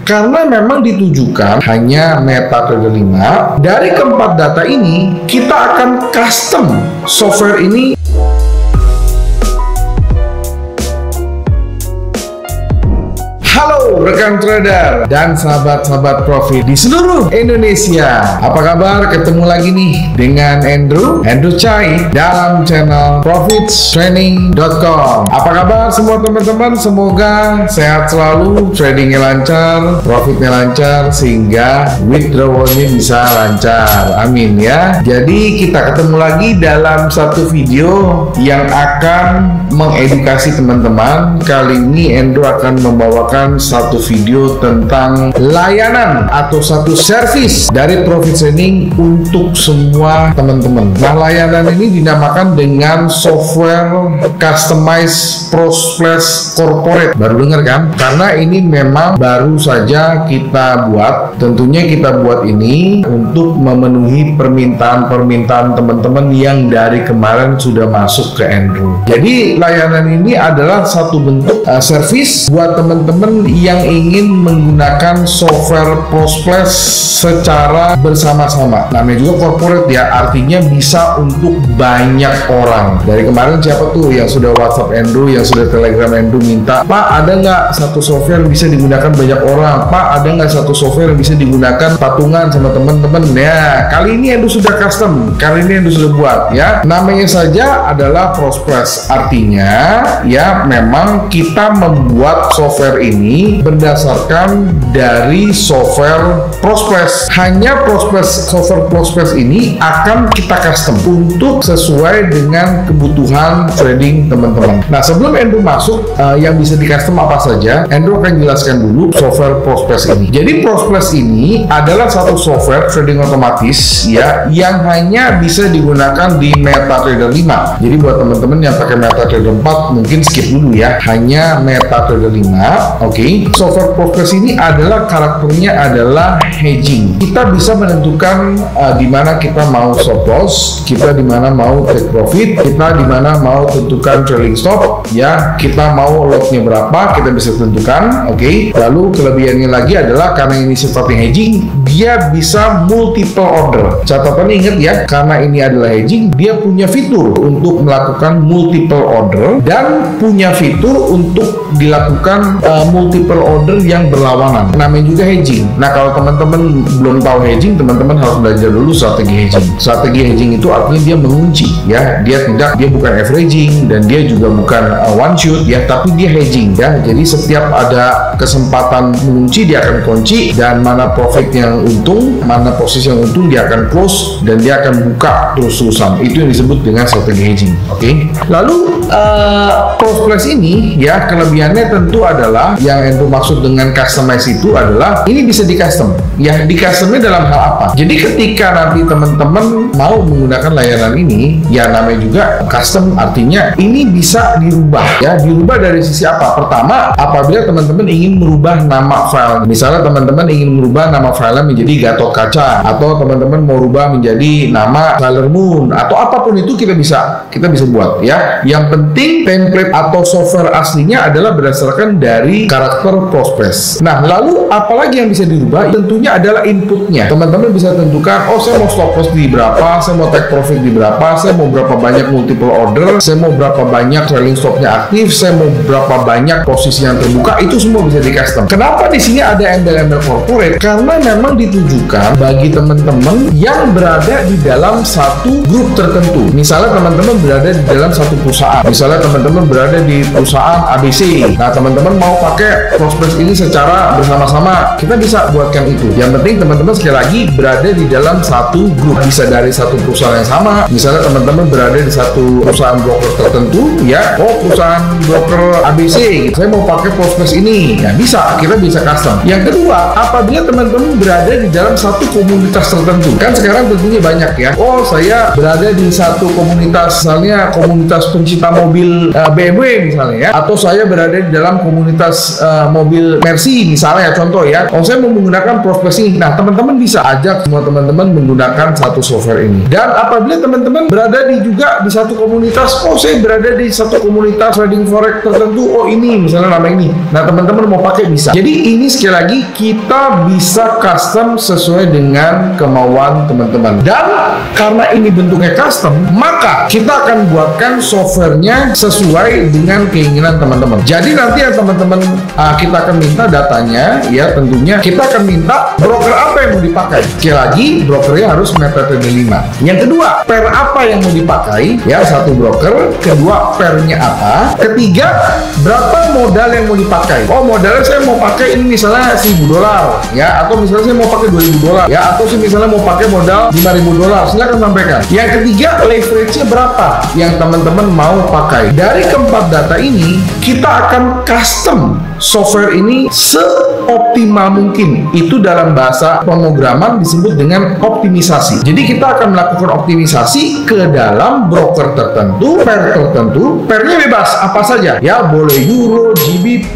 karena memang ditujukan hanya MetaTrader 5. Dari keempat data ini, kita akan custom software ini. Halo rekan trader dan sahabat-sahabat profit di seluruh Indonesia. Apa kabar? Ketemu lagi nih dengan Andrew Chai dalam channel profitstraining.com. Apa kabar semua teman-teman? Semoga sehat selalu, tradingnya lancar, profitnya lancar, sehingga withdrawalnya bisa lancar. Amin ya. Jadi kita ketemu lagi dalam satu video yang akan mengedukasi teman-teman. Kali ini Andrew akan membawakan satu video tentang layanan atau satu service dari Profit Training untuk semua teman-teman. Nah, layanan ini dinamakan dengan software Customized Prosplus Corporate. Baru dengar kan? Karena ini memang baru saja kita buat. Tentunya kita buat ini untuk memenuhi permintaan-permintaan teman-teman yang dari kemarin sudah masuk ke Andrew. Jadi layanan ini adalah satu bentuk service buat teman-teman yang ingin menggunakan software Prosplus secara bersama-sama. Namanya juga corporate ya, artinya bisa untuk banyak orang. Dari kemarin siapa tuh yang sudah WhatsApp Andrew, yang sudah Telegram Andrew minta, Pak ada nggak satu software bisa digunakan banyak orang? Pak ada nggak satu software yang bisa digunakan patungan sama teman-teman? Ya, kali ini Andrew sudah custom, kali ini Andrew sudah buat ya. Namanya saja adalah Prosplus, artinya ya memang kita membuat software ini berdasarkan dari software Prosplus. Hanya software Prosplus ini akan kita custom untuk sesuai dengan kebutuhan trading teman-teman. Nah, sebelum Andrew masuk yang bisa di custom apa saja, Andrew akan jelaskan dulu software Prosplus ini. Jadi Prosplus ini adalah satu software trading otomatis ya, yang hanya bisa digunakan di MetaTrader 5. Jadi buat teman-teman yang pakai MetaTrader 4 mungkin skip dulu ya, hanya MetaTrader 5. Oke. Software Prosplus ini adalah karakternya adalah hedging. Kita bisa menentukan di mana kita mau stop loss, kita di mana mau take profit, kita di mana mau tentukan trailing stop ya, kita mau lotnya berapa kita bisa tentukan. Oke. Lalu kelebihannya lagi adalah karena ini sifatnya hedging, dia bisa multiple order. Catatannya ingat ya, karena ini adalah hedging, dia punya fitur untuk melakukan multiple order dan punya fitur untuk dilakukan multiple order yang berlawanan. Namanya juga hedging. Nah, kalau teman-teman belum tahu hedging, teman-teman harus belajar dulu strategi hedging. Strategi hedging itu artinya dia mengunci ya. Dia bukan averaging dan dia juga bukan one shoot ya, tapi dia hedging ya. Jadi setiap ada kesempatan mengunci dia akan kunci, dan mana profit yang untung, mana posisi yang untung dia akan close dan dia akan buka terus-terusan. Itu yang disebut dengan strategi hedging. Oke. Lalu Prosplus ini ya, kelebihannya tentu adalah yang Andrew maksud dengan customize itu adalah ini bisa di custom ya. Di customnya dalam hal apa? Jadi ketika nanti teman-teman mau menggunakan layanan ini ya, namanya juga custom, artinya ini bisa dirubah ya. Dirubah dari sisi apa? Pertama, apabila teman-teman ingin merubah nama file, misalnya teman-teman ingin merubah nama filenya menjadi Gatot Kaca, atau teman-teman mau rubah menjadi nama Sailor Moon, atau apapun itu kita bisa buat ya. Yang penting template atau software aslinya adalah berdasarkan dari karakter Prosplus. Nah, lalu apalagi yang bisa dirubah? Tentunya adalah inputnya. Teman-teman bisa tentukan, oh saya mau stop loss di berapa, saya mau take profit di berapa, saya mau berapa banyak multiple order, saya mau berapa banyak trailing stopnya aktif, saya mau berapa banyak posisi yang terbuka. Itu semua bisa di custom. Kenapa di sini ada embel-embel corporate? Karena memang ditujukan bagi teman-teman yang berada di dalam satu grup tertentu. Misalnya teman-teman berada di dalam satu perusahaan, misalnya teman-teman berada di perusahaan ABC. Nah, teman-teman mau pakai Prosplus ini secara bersama-sama, kita bisa buatkan itu. Yang penting teman-teman sekali lagi berada di dalam satu grup, bisa dari satu perusahaan yang sama. Misalnya teman-teman berada di satu perusahaan broker tertentu ya, oh perusahaan broker ABC, saya mau pakai Prosplus ini, ya bisa, kita bisa custom. Yang kedua, apabila teman-teman berada berada di dalam satu komunitas tertentu. Kan sekarang tentunya banyak ya. Oh, saya berada di satu komunitas, misalnya komunitas pencinta mobil BMW misalnya ya, atau saya berada di dalam komunitas mobil Mercy misalnya, contoh ya. Oh, saya mau menggunakan Prospex ini. Nah, teman-teman bisa ajak semua teman-teman menggunakan satu software ini. Dan apabila teman-teman berada juga di satu komunitas, oh saya berada di satu komunitas trading forex tertentu, oh ini misalnya nama ini. Nah, teman-teman mau pakai bisa. Jadi ini sekali lagi kita bisa custom sesuai dengan kemauan teman-teman. Dan karena ini bentuknya custom, maka kita akan buatkan softwarenya sesuai dengan keinginan teman-teman. Jadi nanti ya teman-teman, kita akan minta datanya ya, tentunya kita akan minta broker apa yang mau dipakai. Sekali lagi brokernya harus MetaTrader 5. Yang kedua, pair apa yang mau dipakai ya, satu broker. Kedua, pairnya apa. Ketiga, berapa modal yang mau dipakai. Oh, modalnya saya mau pakai ini misalnya $1.000 ya, atau misalnya saya mau pakai $2.000 ya, atau saya misalnya mau pakai modal $5.000. Silakan sampaikan. Yang ketiga, leverage-nya berapa yang teman-teman mau pakai. Dari keempat data ini kita akan custom software ini seoptimal mungkin. Itu dalam bahasa pemrograman disebut dengan optimisasi. Jadi kita akan melakukan optimisasi ke dalam broker tertentu, pair tertentu. Pairnya bebas apa saja ya, boleh euro, GBP,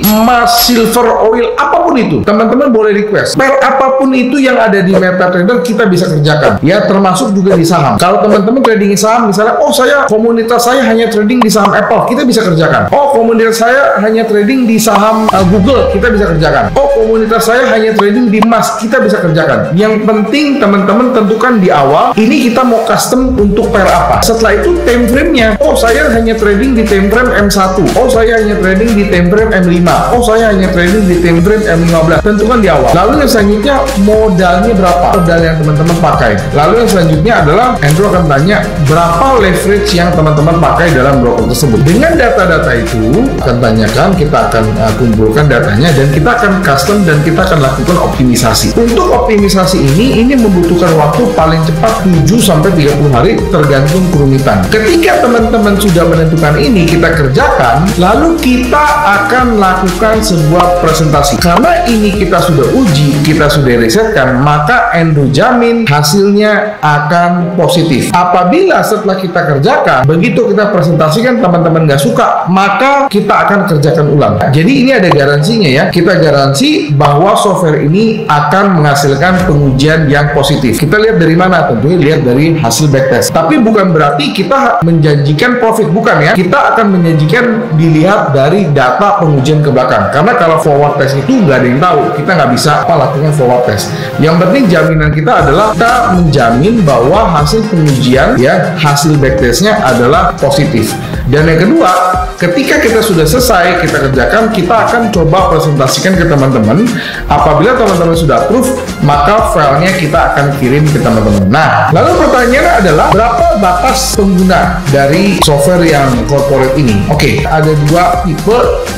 emas, silver, oil, apapun itu teman-teman boleh request. Pair apapun itu yang ada di MetaTrader kita bisa kerjakan ya, termasuk juga di saham. Kalau teman-teman trading saham misalnya, oh saya komunitas saya hanya trading di saham Apple, kita bisa kerjakan. Oh, komunitas saya hanya trading di saham Google, kita bisa kerjakan. Oh, komunitas saya hanya trading di emas, kita bisa kerjakan. Yang penting teman-teman tentukan di awal ini kita mau custom untuk pair apa. Setelah itu time frame-nya, oh saya hanya trading di time frame M1, oh saya hanya trading di time frame M5, oh saya hanya trading di time frame M15. Tentukan di awal. Lalu yang selanjutnya, modalnya berapa modal yang teman-teman pakai. Lalu yang selanjutnya adalah Andrew akan tanya berapa leverage yang teman-teman pakai dalam broker tersebut. Dengan data-data itu akan tanyakan, kita akan kumpulkan datanya dan kita akan custom dan kita akan lakukan optimisasi. Untuk optimisasi ini membutuhkan waktu paling cepat 7-30 hari tergantung kerumitan. Ketika teman-teman sudah menentukan ini, kita kerjakan, lalu kita akan lakukan sebuah presentasi. Karena ini kita sudah uji, kita sudah risetkan, maka Andrew jamin hasilnya akan positif. Apabila setelah kita kerjakan, begitu kita presentasikan teman-teman nggak suka, maka kita akan kerjakan ulang. Jadi ini ada garansinya ya, kita garansi bahwa software ini akan menghasilkan pengujian yang positif. Kita lihat dari mana? Tentunya lihat dari hasil backtest. Tapi bukan berarti kita menjanjikan profit, bukan ya. Kita akan menjanjikan dilihat dari data pengujian ke belakang. Karena kalau forward test itu nggak ada yang tahu, kita nggak bisa lakukan forward test. Yang penting jaminan kita adalah kita menjamin bahwa hasil pengujian ya, hasil backtestnya adalah positif. Dan yang kedua, ketika kita sudah selesai kita kerjakan, kita akan coba presentasikan ke teman-teman. Apabila teman-teman sudah approve, maka filenya kita akan kirim ke teman-teman. Nah, lalu pertanyaannya adalah berapa batas pengguna dari software yang corporate ini? Oke, ada dua tipe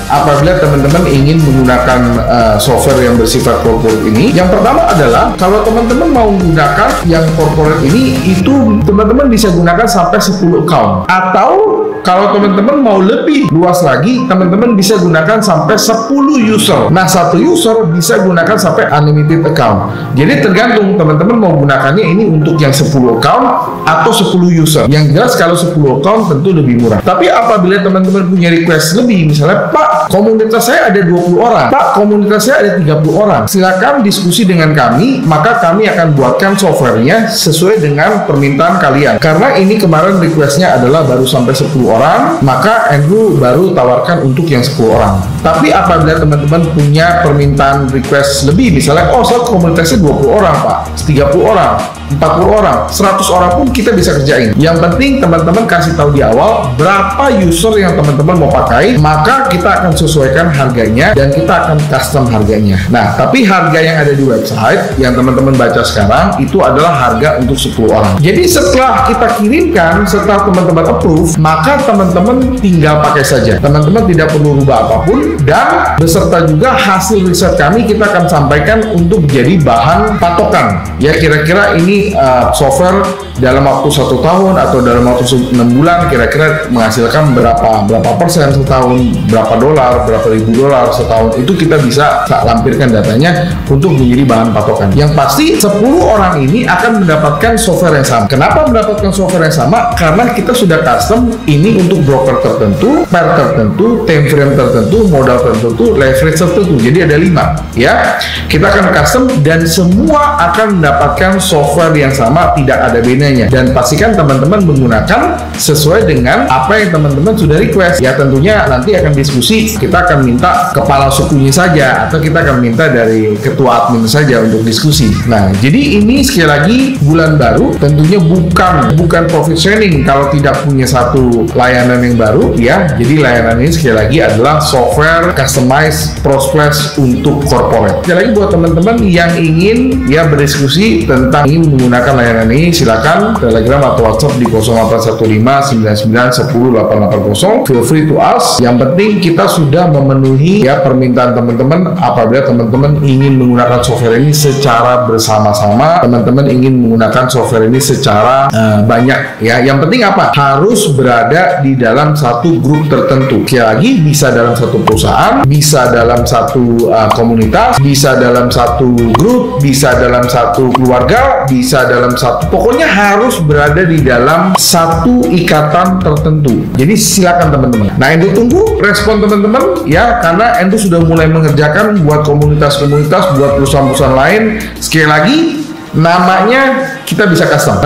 apabila teman-teman ingin menggunakan software yang bersifat corporate ini. Yang pertama adalah kalau teman-teman mau menggunakan yang corporate ini, itu teman-teman bisa gunakan sampai 10 account. Atau kalau teman-teman mau lebih luas lagi, teman-teman bisa gunakan sampai 10 user. Nah, satu user bisa gunakan sampai unlimited account. Jadi tergantung teman-teman mau gunakannya ini untuk yang 10 account atau 10 user. Yang jelas kalau 10 account tentu lebih murah. Tapi apabila teman-teman punya request lebih, misalnya, Pak, komunitas saya ada 20 orang, Pak, komunitas saya ada 30 orang, silakan diskusi dengan kami, maka kami akan buatkan softwarenya sesuai dengan permintaan kalian. Karena ini kemarin requestnya adalah baru sampai 10 orang, maka Andrew baru tawarkan untuk yang 10 orang. Tapi apabila teman-teman punya permintaan request lebih, misalnya, oh saya komunitasnya 20 orang Pak, 30 orang, 40 orang, 100 orang pun kita bisa kerjain. Yang penting teman-teman kasih tahu di awal berapa user yang teman-teman mau pakai, maka kita akan sesuaikan harganya dan kita akan custom harganya. Nah, tapi harga yang ada di website yang teman-teman baca sekarang itu adalah harga untuk 10 orang. Jadi setelah kita kirimkan, setelah teman-teman approve, maka teman-teman tinggal pakai saja. Teman-teman tidak perlu rubah apapun, dan beserta juga hasil riset kami kita akan sampaikan untuk menjadi bahan patokan. Ya, kira-kira ini ini software dalam waktu 1 tahun atau dalam waktu 6 bulan kira-kira menghasilkan berapa persen setahun, berapa dolar, berapa ribu dolar setahun, itu kita bisa lampirkan datanya untuk menjadi bahan patokan. Yang pasti 10 orang ini akan mendapatkan software yang sama. Kenapa mendapatkan software yang sama? Karena kita sudah custom ini untuk broker tertentu, pair tertentu, time frame tertentu, modal tertentu, leverage tertentu. Jadi ada 5 ya. Kita akan custom dan semua akan mendapatkan software yang sama, tidak ada bedanya. Dan pastikan teman-teman menggunakan sesuai dengan apa yang teman-teman sudah request. Ya tentunya nanti akan diskusi, kita akan minta kepala sukunya saja atau kita akan minta dari ketua admin saja untuk diskusi. Nah, jadi ini sekali lagi bulan baru, tentunya bukan profit sharing kalau tidak punya satu layanan yang baru ya. Jadi layanan ini sekali lagi adalah software customized prospect untuk corporate. Sekali lagi buat teman-teman yang ingin ya berdiskusi tentang ingin menggunakan layanan ini, silakan Telegram atau WhatsApp di 081599108880. Feel free to ask. Yang penting kita sudah memenuhi ya permintaan teman-teman. Apabila teman-teman ingin menggunakan software ini secara bersama-sama, teman-teman ingin menggunakan software ini secara banyak ya. Yang penting apa? Harus berada di dalam satu grup tertentu. Sekali lagi, bisa dalam satu perusahaan, bisa dalam satu komunitas, bisa dalam satu grup, bisa dalam satu keluarga, bisa dalam satu, pokoknya harus berada di dalam satu ikatan tertentu. Jadi silakan teman-teman. Nah, Endo tunggu respon teman-teman ya, karena Endo sudah mulai mengerjakan buat komunitas-komunitas, buat perusahaan-perusahaan lain. Sekali lagi, namanya kita bisa custom.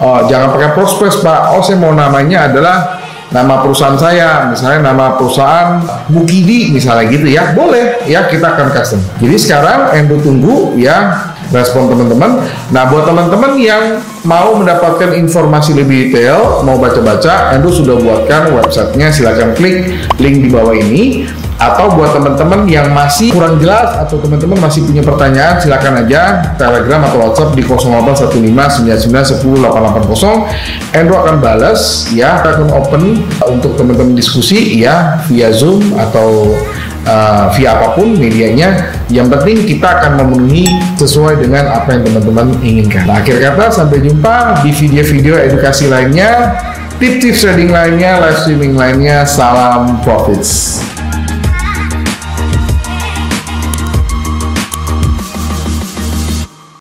Jangan pakai prospek, Pak. Saya mau namanya adalah nama perusahaan saya, misalnya nama perusahaan Mukidi misalnya gitu ya, boleh ya, kita akan custom. Jadi sekarang Endo tunggu ya respon teman-teman. Nah, buat teman-teman yang mau mendapatkan informasi lebih detail, mau baca-baca, Endo sudah buatkan websitenya, silahkan klik link di bawah ini. Atau buat teman-teman yang masih kurang jelas atau teman-teman masih punya pertanyaan, silakan aja Telegram atau WhatsApp di 081599108880. Endo akan balas ya, kita akan open untuk teman-teman diskusi ya via Zoom atau via apapun medianya. Yang penting kita akan memenuhi sesuai dengan apa yang teman-teman inginkan. Nah, akhir kata, sampai jumpa di video-video edukasi lainnya, tips-tips trading lainnya, live streaming lainnya. Salam profits.